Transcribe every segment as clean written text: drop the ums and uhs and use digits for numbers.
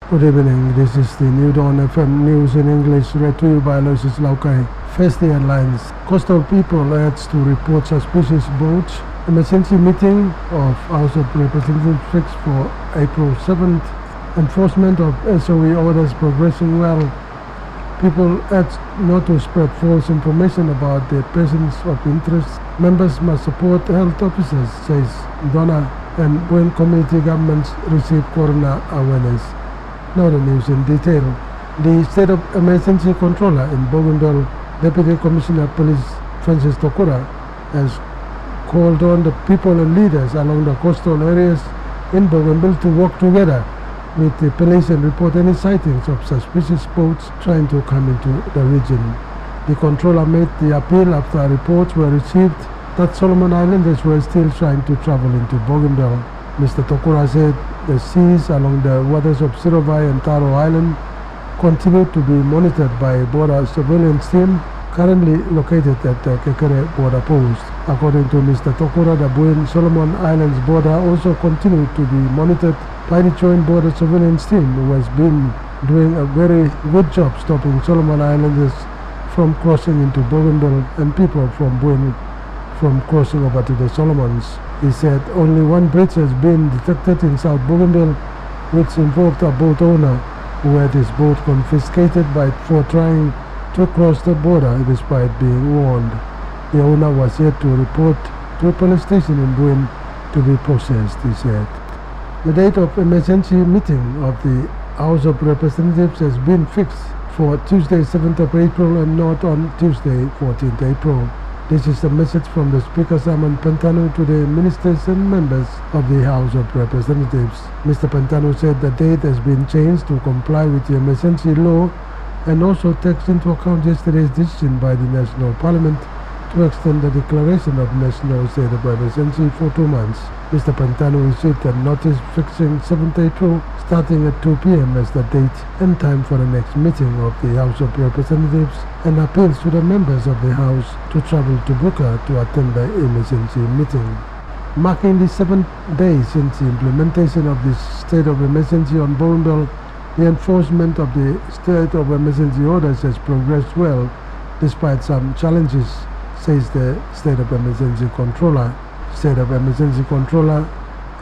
Good evening, this is the New Dawn FM News in English, read to you by Aloysius Laukai. First, the headlines. Coastal people urged to report suspicious boats. Emergency meeting of House of Representatives fixed for April 7th. Enforcement of SOE orders progressing well. People urged not to spread false information about their persons of interest. Members must support health officers, says Donna, and when community governments receive corona awareness. Now the news in detail. The State of Emergency Controller in Bougainville, Deputy Commissioner of Police Francis Tokura, has called on the people and leaders along the coastal areas in Bougainville to work together with the police and report any sightings of suspicious boats trying to come into the region. The controller made the appeal after reports were received that Solomon Islanders were still trying to travel into Bougainville. Mr. Tokura said the seas along the waters of Sirovai and Taro Island continue to be monitored by a border surveillance team currently located at the Kekere border post. According to Mr. Tokura, the Buin Solomon Islands border also continued to be monitored by the Joint Border Surveillance Team, who has been doing a very good job stopping Solomon Islanders from crossing into Bougainville and people from Buin from crossing over to the Solomons. He said only one breach has been detected in South Bougainville, which involved a boat owner who had his boat confiscated for trying to cross the border despite being warned. The owner was yet to report to a police station in Buin to be processed, he said. The date of emergency meeting of the House of Representatives has been fixed for Tuesday 7th of April and not on Tuesday 14th April. This is a message from the Speaker Simon Pantano to the ministers and members of the House of Representatives. Mr. Pantano said the date has been changed to comply with the emergency law and also takes into account yesterday's decision by the National Parliament to extend the declaration of national state of emergency for 2 months. Mr. Pantano issued a notice fixing 7th April starting at 2 p.m. as the date and time for the next meeting of the House of Representatives and appeals to the members of the House to travel to Buka to attend the emergency meeting. Marking the 7th day since the implementation of the state of emergency on Bougainville, the enforcement of the state of emergency orders has progressed well despite some challenges, says the State of Emergency Controller. State of Emergency Controller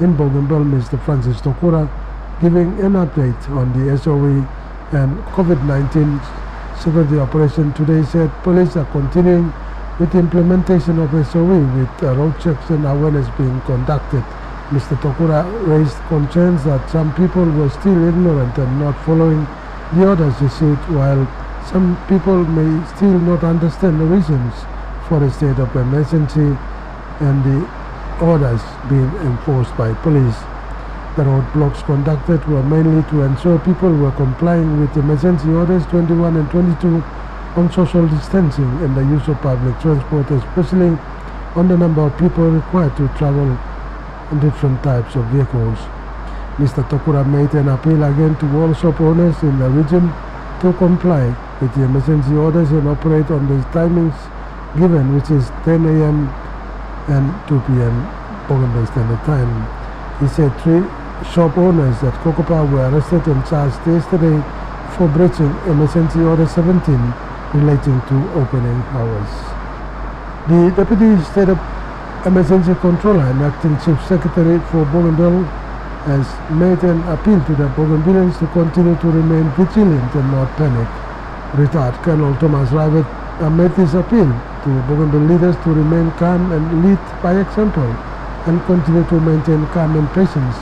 in Bougainville, Mr. Francis Tokura, giving an update on the SOE and COVID-19 security operation today, said police are continuing with the implementation of SOE with road checks and awareness being conducted. Mr. Tokura raised concerns that some people were still ignorant and not following the orders issued, while some people may still not understand the reasons for a state of emergency and the orders being enforced by police. The roadblocks conducted were mainly to ensure people were complying with emergency orders 21 and 22 on social distancing and the use of public transport, especially on the number of people required to travel on different types of vehicles. Mr. Tokura made an appeal again to all shop owners in the region to comply with the emergency orders and operate on the timings given, which is 10 a.m. and 2 p.m. Bougainville Standard Time. He said 3 shop owners at Kokopa were arrested and charged yesterday for breaching Emergency Order 17 relating to opening hours. The Deputy State of Emergency Controller and Acting Chief Secretary for Bougainville has made an appeal to the Bougainvilleans to continue to remain vigilant and not panic. Retired Colonel Thomas Rivet made this appeal to Bougainville leaders to remain calm and lead by example and continue to maintain calm and patience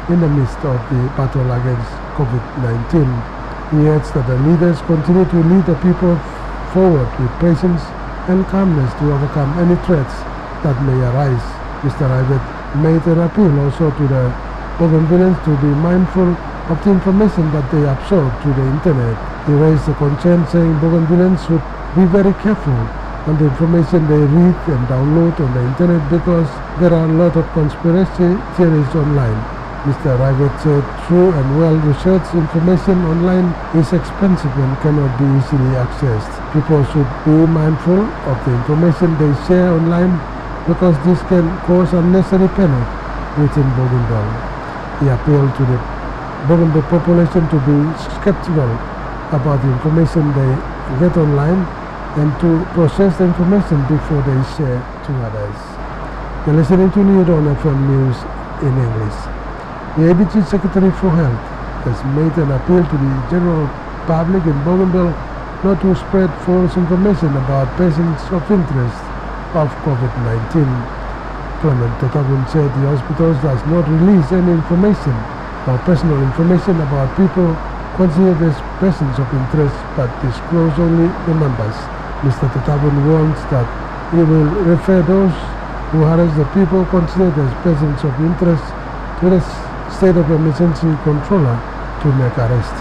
in the midst of the battle against COVID-19. He adds that the leaders continue to lead the people forward with patience and calmness to overcome any threats that may arise. Mr. Rivet made an appeal also to the Bougainvilleans to be mindful of the information that they absorb through the internet. He raised a concern saying Bougainvilleans should be very careful on the information they read and download on the internet because there are a lot of conspiracy theories online. Mr. Rivet said true and well-researched information online is expensive and cannot be easily accessed. People should be mindful of the information they share online because this can cause unnecessary panic within Bougainville. He appealed to the Bougainville population to be skeptical about the information they get online and to process the information before they share to others. You're listening to New Dawn FM News in English. The ABC Secretary for Health has made an appeal to the general public in Bougainville not to spread false information about persons of interest of COVID-19. Clement Totabun said the hospital does not release any information or personal information about people considered as persons of interest but disclose only the numbers. Mr. Totabun warns that he will refer those who harass the people considered as persons of interest to the state of emergency controller to make arrest.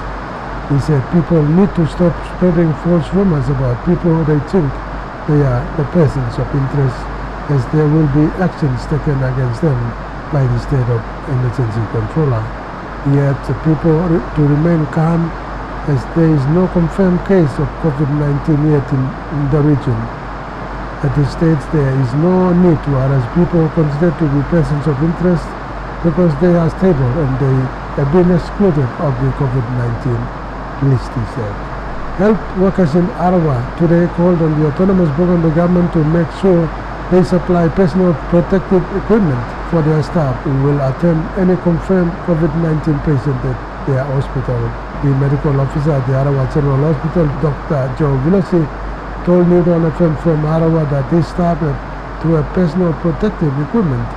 He said people need to stop spreading false rumors about people they think they are the persons of interest, as there will be actions taken against them by the state of emergency controller. Yet the people to remain calm, as there is no confirmed case of COVID-19 yet in the region. At this stage, there is no need to harass people considered to be persons of interest because they are stable and they have been excluded of the COVID-19 list, he said. Health workers in Arawa today called on the autonomous Bougainville government to make sure they supply personal protective equipment for their staff who will attend any confirmed COVID-19 patient at their hospital. The medical officer at the Arawa General Hospital, Dr. Joe Villosi, told New Dawn FM from Arawa that his staff had to have personal protective equipment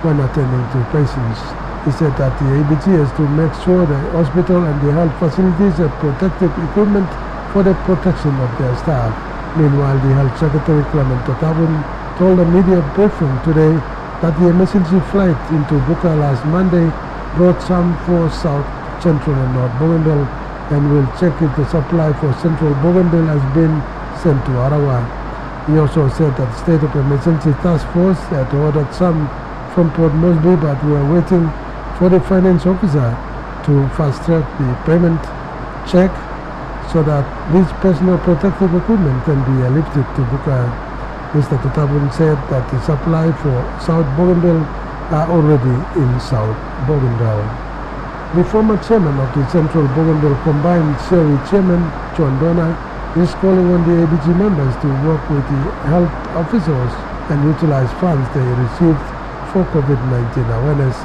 when attending to patients. He said that the ABG has to make sure the hospital and the health facilities have protective equipment for the protection of their staff. Meanwhile, the Health Secretary Clement Totabun told a media briefing today that the emergency flight into Buka last Monday brought some for South, Central and North Bougainville and will check if the supply for Central Bougainville has been sent to Arawa. He also said that the State of Emergency Task Force had ordered some from Port Moresby but were waiting for the finance officer to fast-track the payment check so that this personal protective equipment can be lifted to Buka. Mr. Totabun said that the supply for South Bougainville are already in South Bougainville. The former chairman of the Central Bougainville Combined Seri Chairman, John Donner, is calling on the ABG members to work with the health officials and utilize funds they received for COVID-19 awareness.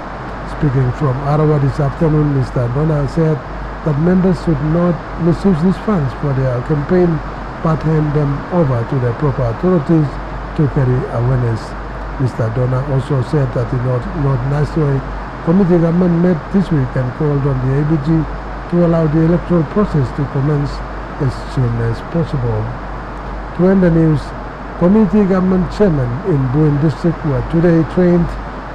Speaking from Arawa this afternoon, Mr. Donner said that members should not misuse these funds for their campaign but hand them over to the proper authorities to carry awareness. Mr. Donner also said that the North National Committee government met this week and called on the ABG to allow the electoral process to commence as soon as possible. To end the news, community government chairmen in Buin district were today trained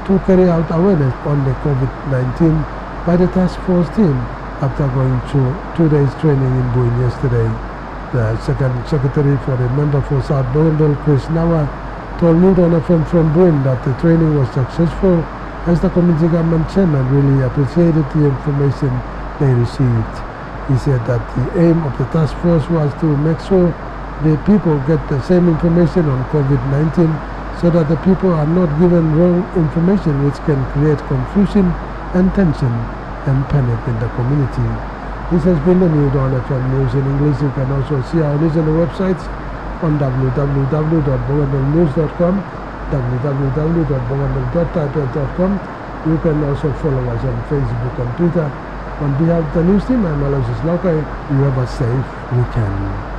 to carry out awareness on the COVID-19 by the task force team after going through 2 days training in Buin yesterday. The second secretary for the member for South Bougainville, Chris Nawa, told New Dawn FM from Buin that the training was successful as the community government chairman really appreciated the information they received. He said that the aim of the task force was to make sure the people get the same information on COVID-19 so that the people are not given wrong information which can create confusion and tension and panic in the community. This has been the New Dawn FM News in English. You can also see our news on the websites on www.bougainvillenews.com, www.bougainville.typet.com. You can also follow us on Facebook and Twitter. On behalf of the news team, I'm Aloysius Laukai. You have a safe weekend.